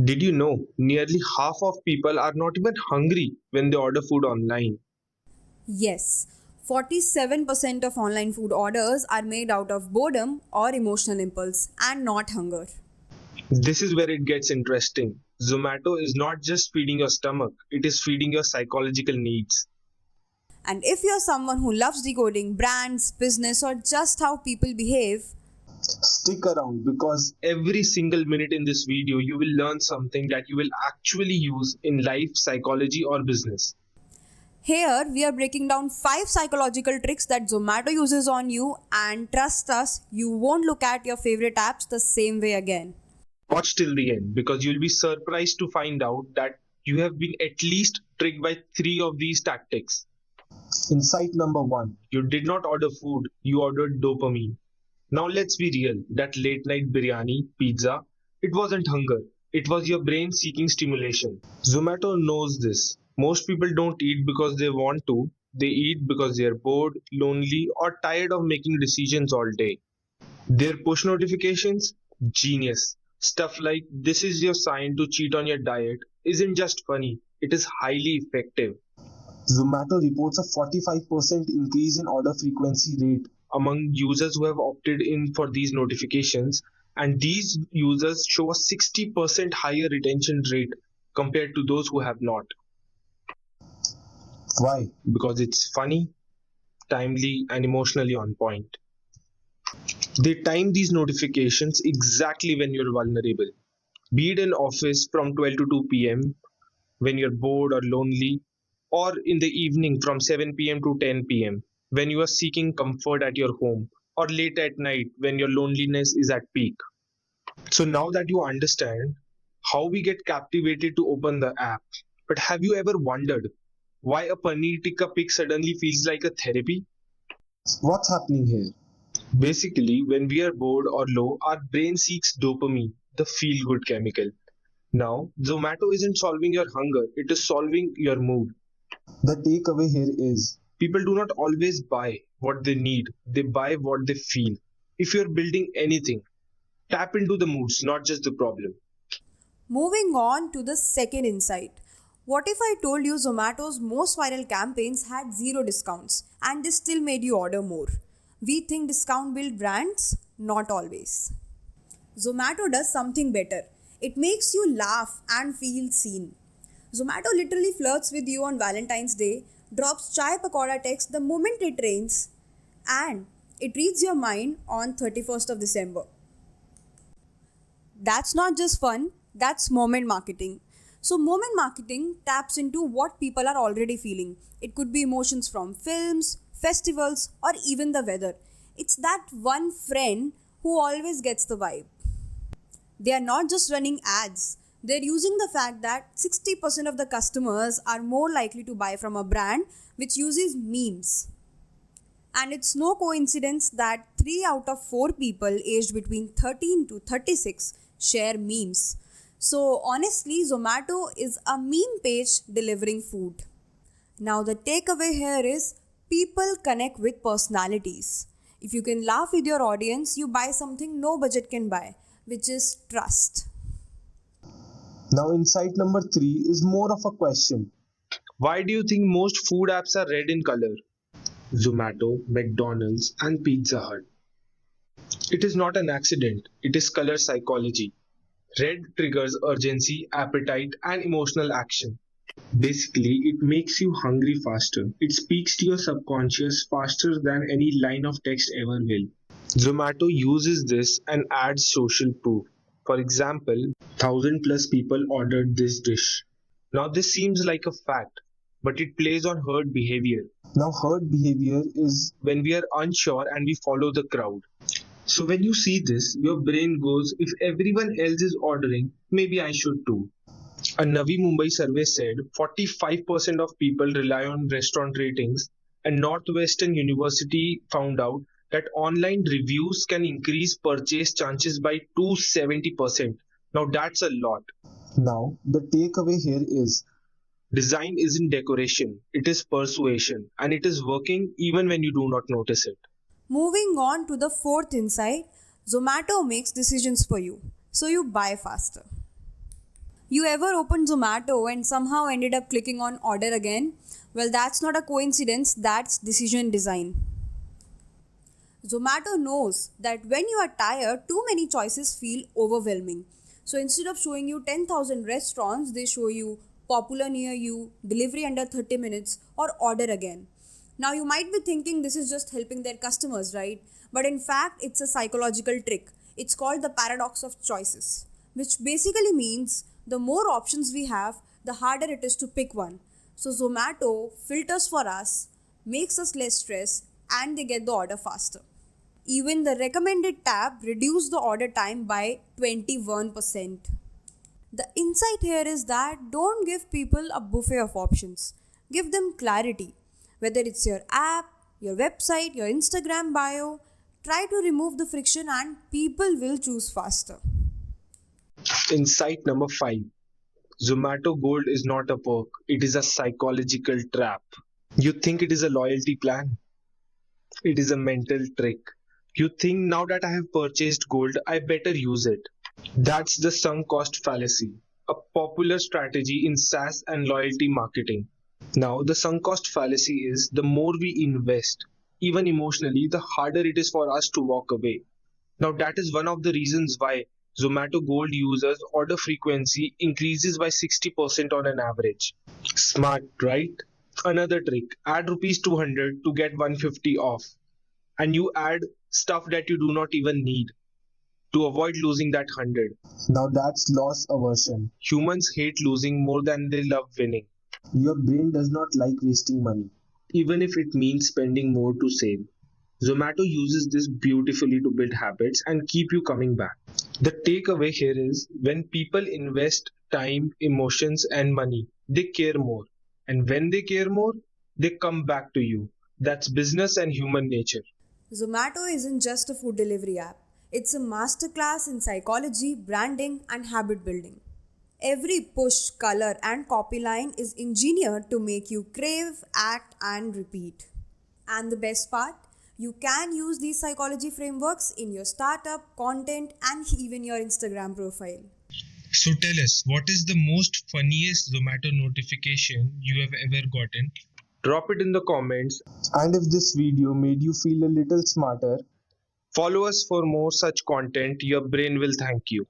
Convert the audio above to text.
Did you know nearly half of people are not even hungry when they order food online? Yes, 47% of online food orders are made out of boredom or emotional impulse and not hunger. This is where it gets interesting. Zomato is not just feeding your stomach, it is feeding your psychological needs. And if you're someone who loves decoding brands, business, or just how people behave, Stick around because every single minute in this video you will learn something that you will actually use in life, psychology, or business. here we are breaking down 5 psychological tricks that Zomato uses on you, and trust us, you won't look at your favorite apps the same way again. Watch till the end because you'll be surprised to find out that you have been at least tricked by three of these tactics. Insight number one: you did not order food, you ordered dopamine. Now let's be real, that late night biryani, pizza, it wasn't hunger, it was your brain seeking stimulation. Zomato knows this. Most people don't eat because they want to, they eat because they are bored, lonely, or tired of making decisions all day. Their push notifications? Genius. Stuff like this is your sign to cheat on your diet isn't just funny, it is highly effective. Zomato reports a 45% increase in order frequency rate among users who have opted in for these notifications, and these users show a 60% higher retention rate compared to those who have not. Why? Because it's funny, timely, and emotionally on point. They time these notifications exactly when you're vulnerable. Be it in office from 12 to 2 p.m., when you're bored or lonely, or in the evening from 7 p.m. to 10 p.m., when you are seeking comfort at your home, or late at night when your loneliness is at peak. So now that you understand how we get captivated to open the app, but have you ever wondered why a paneer tikka pic suddenly feels like a therapy? What's happening here? Basically, when we are bored or low, our brain seeks dopamine, the feel good chemical. Now, Zomato isn't solving your hunger, it is solving your mood. The takeaway here is people do not always buy what they need, they buy what they feel. If you're building anything, tap into the moods, not just the problem. Moving on to the second insight. What if I told you Zomato's most viral campaigns had zero discounts and they still made you order more? We think discount build brands? Not always. Zomato does something better. It makes you laugh and feel seen. Zomato literally flirts with you on Valentine's Day, drops chai pakoda text the moment it rains, and it reads your mind on 31st of December. That's not just fun, that's moment marketing. So, moment marketing taps into what people are already feeling. It could be emotions from films, festivals, or even the weather. It's that one friend who always gets the vibe. They are not just running ads, they're using the fact that 60% of the customers are more likely to buy from a brand which uses memes. And it's no coincidence that 3 out of 4 people aged between 13 to 36 share memes. So, honestly, Zomato is a meme page delivering food. Now, the takeaway here is people connect with personalities. If you can laugh with your audience, you buy something no budget can buy, which is trust. Now, insight number three is more of a question. Why do you think most food apps are red in color? Zomato, McDonald's, and Pizza Hut. It is not an accident, it is color psychology. Red triggers urgency, appetite, and emotional action. Basically, it makes you hungry faster. It speaks to your subconscious faster than any line of text ever will. Zomato uses this and adds social proof. For example, 1,000 plus people ordered this dish. Now, this seems like a fact, but it plays on herd behavior. Now, herd behavior is when we are unsure and we follow the crowd. So, when you see this, your brain goes, if everyone else is ordering, maybe I should too. A Navi Mumbai survey said 45% of people rely on restaurant ratings, and Northwestern University found out that online reviews can increase purchase chances by 270%. Now that's a lot. Now, the takeaway here is design isn't decoration, it is persuasion, and it is working even when you do not notice it. Moving on to the fourth insight, Zomato makes decisions for you, so you buy faster. You ever opened Zomato and somehow ended up clicking on order again? Well, that's not a coincidence, that's decision design. Zomato knows that when you are tired, too many choices feel overwhelming. So instead of showing you 10,000 restaurants, they show you popular near you, delivery under 30 minutes, or order again. Now you might be thinking this is just helping their customers, right? But in fact, it's a psychological trick. It's called the paradox of choices, which basically means the more options we have, the harder it is to pick one. So Zomato filters for us, makes us less stressed, and they get the order faster. Even the recommended tab reduced the order time by 21%. The insight here is that don't give people a buffet of options. Give them clarity. Whether it's your app, your website, your Instagram bio, try to remove the friction and people will choose faster. Insight number 5. Zomato Gold is not a perk, it is a psychological trap. You think it is a loyalty plan? It is a mental trick. You think now that I have purchased gold, I better use it. That's the sunk cost fallacy, a popular strategy in SaaS and loyalty marketing. Now, the sunk cost fallacy is the more we invest, even emotionally, the harder it is for us to walk away. Now, that is one of the reasons why Zomato Gold users' order frequency increases by 60% on an average. Smart, right? Another trick, add rupees 200 to get 150 off. And you add stuff that you do not even need to avoid losing that 100. Now that's loss aversion. Humans hate losing more than they love winning. Your brain does not like wasting money, even if it means spending more to save. Zomato uses this beautifully to build habits and keep you coming back. The takeaway here is when people invest time, emotions, and money, they care more. And when they care more, they come back to you. That's business and human nature. Zomato isn't just a food delivery app, it's a masterclass in psychology, branding, and habit building. Every push, color, and copy line is engineered to make you crave, act, and repeat. And the best part, you can use these psychology frameworks in your startup, content, and even your Instagram profile. So tell us, what is the most funniest Zomato notification you have ever gotten? Drop it in the comments. And if this video made you feel a little smarter, follow us for more such content. Your brain will thank you.